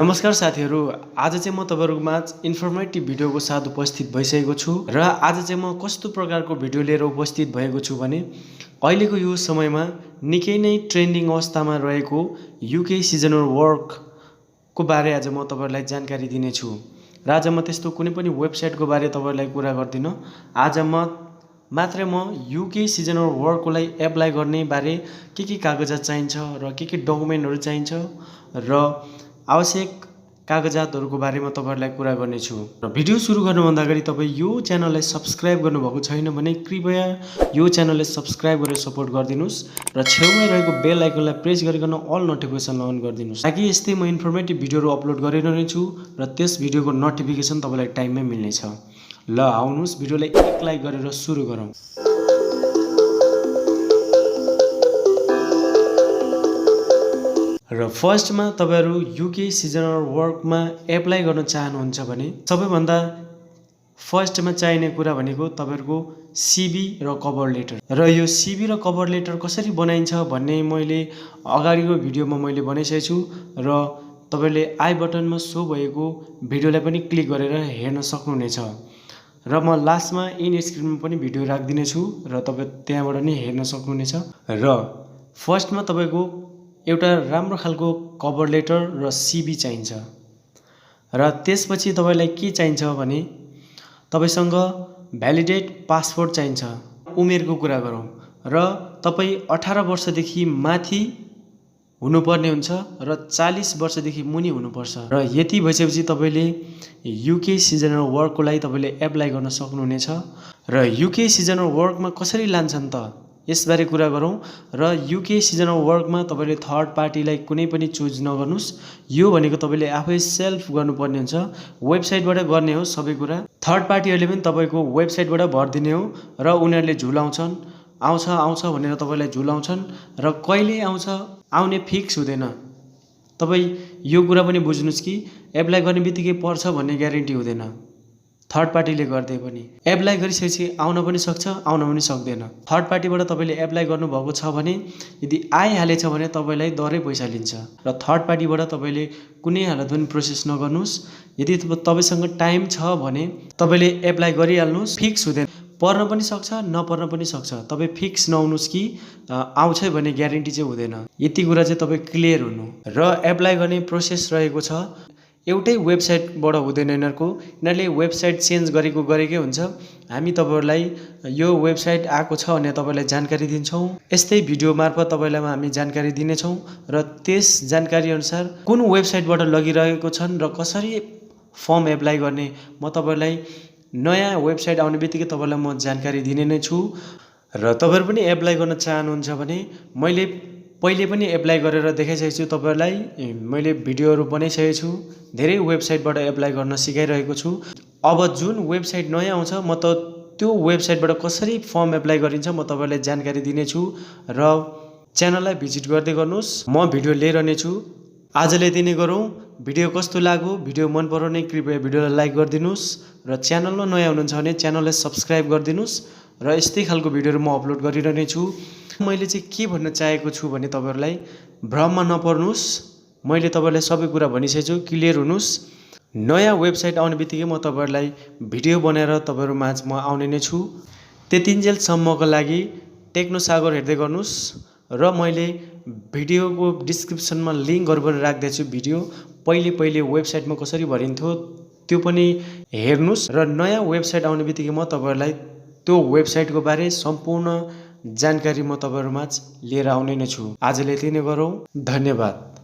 नमस्कार साथीहरू, आज चाहिँ म तपाईहरुमा इन्फर्मेटिभ भिडियोको साथ उपस्थित भइसकेको छु र आज चाहिँ म कस्तो प्रकारको भिडियो लिएर उपस्थित भएको छु भने अहिलेको यो समयमा निकै नै ट्रेन्डिङ अवस्थामा रहेको युके सिजनल वर्कको बारे आज म तपाईहरुलाई जानकारी दिनेछु र आज म त्यस्तो कुनै पनि वेबसाइटको बारे तपाईहरुलाई कुरा गर्दिन। आज मात्रै म युके सिजनल वर्कको लागि एप्लाई गर्ने बारे के कागजात चाहिन्छ र के डकुमेन्टहरु चाहिन्छ र आवश्यक कागजातहरुको बारेमा तपाईहरुलाई कुरा गर्नेछु। र भिडियो सुरु गर्नुभन्दा अगाडि तपाई यो च्यानललाई सब्स्क्राइब गर्नुभएको छैन भने कृपया यो च्यानललाई सब्स्क्राइब गरेर सपोर्ट गरिदिनुस् र छेउमै रहेको बेल आइकनलाई प्रेस गरिकन अल नोटिफिकेसन अन गरिदिनुस् ताकि यस्तै म इन्फर्मेटिभ भिडियोहरु अपलोड गरिरहनेछु र त्यस भिडियोको नोटिफिकेसन तपाईलाई टाइममै मिल्नेछ। ल आउनुस् भिडियोलाई एक लाइक गरेर सुरु गरौँ। र फर्स्टमा तपाईहरु युके सिजनल वर्कमा एप्लाई गर्न चाहनुहुन्छ भने सबैभन्दा फर्स्टमा चाहिने कुरा भनेको तपाईहरुको सीवी र कभर लेटर। र यो सीवी र कभर लेटर कसरी बनाइन्छ भन्ने मैले अगाडिको भिडियोमा मैले बनाइसकेको छु र तपाईले आई बटनमा सो भएको भिडियोलाई पनि क्लिक गरेर हेर्न सक्नुहुनेछ र म लास्टमा इन स्क्रिनमा पनि भिडियो राख्दिने छु र तपाई त्यहाँबाट नि हेर्न सक्नुहुनेछ। र फर्स्टमा तपाईको एउटा राम्रो खालको कभर लेटर र सीवी चाहिन्छ र त्यसपछि तपाईलाई के चाहिन्छ भने तपाईसँग भ्यालिडेट पासपोर्ट चाहिन्छ। उमेरको कुरा गरौँ र तपाई 18 वर्षदेखि माथि हुनुपर्ने हुन्छ र 40 वर्षदेखि मुनि हुनुपर्छ र यति भइसकेपछि तपाईले युके सिजनल वर्कको लागि तपाईले एप्लाई गर्न सक्नुहुनेछ। र युके सिजनल वर्कमा कसरी लान्छन् त यसबारे कुरा गरौँ। र युके सिजनल वर्कमा तपाईले थर्ड पार्टीलाई कुनै पनि चुज नगर्नुस्। यो भनेको तपाईले आफै सेल्फ गर्नुपर्ने हुन्छ, वेबसाइटबाट गर्ने हो सबै कुरा। थर्ड पार्टीहरुले पनि तपाईको वेबसाइटबाट भर्दिने हो र उनीहरुले झुलाउँछन् आउँछ भनेर तपाईलाई झुलाउँछन् र कहिले आउँछ आउने फिक्स हुँदैन। तपाई यो कुरा पनि बुझ्नुस् कि एप्लाई गर्ने बित्तिकै पर्छ भन्ने ग्यारेन्टी हुँदैन। थर्ड पार्टीले गर्दै पनि एप्लाई गरिसकेपछि आउन पनि सक्छ आउन पनि सक्दैन। थर्ड पार्टीबाट तपाईले एप्लाई गर्नुभएको छ भने यदि आइहालेछ भने तपाईलाई दरै पैसा लिन्छ र थर्ड पार्टीबाट तपाईले कुनै हालत पनि प्रोसेस नगर्नुस्। यदि तपाईसँग टाइम छ भने तपाईले एप्लाई गरिहाल्नुस्, फिक्स हुँदैन, पर्न पनि सक्छ नपर्न पनि सक्छ। तपाई फिक्स नहुनुस् कि आउँछ भन्ने ग्यारेन्टी चाहिँ हुँदैन। यति कुरा चाहिँ तपाई क्लियर हुनु। र एप्लाई गर्ने प्रोसेस रहेको छ एउटै वेबसाइटबाट हुँदैन, यिनीहरुले वेबसाइट चेन्ज गरेकै हुन्छ। हामी तपाईहरुलाई यो वेबसाइट आएको छ भने तपाईलाई जानकारी दिन्छौं। यस्तै भिडियो मार्फत तपाईलाई हामी जानकारी दिनेछौं र त्यस जानकारी अनुसार कुन वेबसाइटबाट लगिरहेको छन् र कसरी फर्म एप्लाई गर्ने म तपाईलाई नयाँ वेबसाइट आउने बित्तिकै तपाईलाई म जानकारी दिने नै छु। र तपाईहरु पनि एप्लाई गर्न चाहनुहुन्छ भने मैले पहिले पनि एप्लाई गरेर देखाइसकेको छु तपाईहरुलाई। मैले भिडियोहरु बनाइसकेको छु, धेरै वेबसाइटबाट एप्लाई गर्न सिकाइरहेको छु। अब जुन वेबसाइट नयाँ आउँछ म त त्यो वेबसाइटबाट कसरी फर्म एप्लाई गरिन्छ म तपाईहरुलाई जानकारी दिनेछु र च्यानललाई भिजिट गर्दै गर्नुस्। म भिडियो लिइरहने छु। आजले यति नै गरौँ। भिडियो कस्तो लाग्यो, भिडियो मन पर्यो भने कृपया भिडियोलाई लाइक गरिदिनुस् र च्यानलमा नयाँ हुनुहुन्छ भने च्यानललाई सब्स्क्राइब गरिदिनुस् र यस्तै खालको भिडियोहरु म अपलोड गरिरहने छु। मैले चाहिँ के भन्न चाहेको छु भने तपाईहरुलाई भ्रममा नपर्नुस्। मैले तपाईहरुलाई सबै कुरा भनिसकेको छु, क्लियर हुनुस्। नयाँ वेबसाइट आउने बित्तिकै म तपाईहरुलाई भिडियो बनाएर तपाईहरु माझ म आउने नै छु। त्यतिन्जेलसम्मको लागि टेक्नो सागर हेर्दै गर्नुस् र मैले भिडियोको डिस्क्रिप्सनमा लिंकहरु पनि राख्दैछु। भिडियो पहिले वेबसाइटमा कसरी भरिन्थ्यो त्यो पनि हेर्नुस् र नयाँ वेबसाइट आउने बित्तिकै म तपाईहरुलाई त्यो वेबसाइटको बारे सम्पूर्ण जानकारी म तपाईहरुमाझ लिएर आउने नै छु। आजले यति नै गरौँ। धन्यवाद।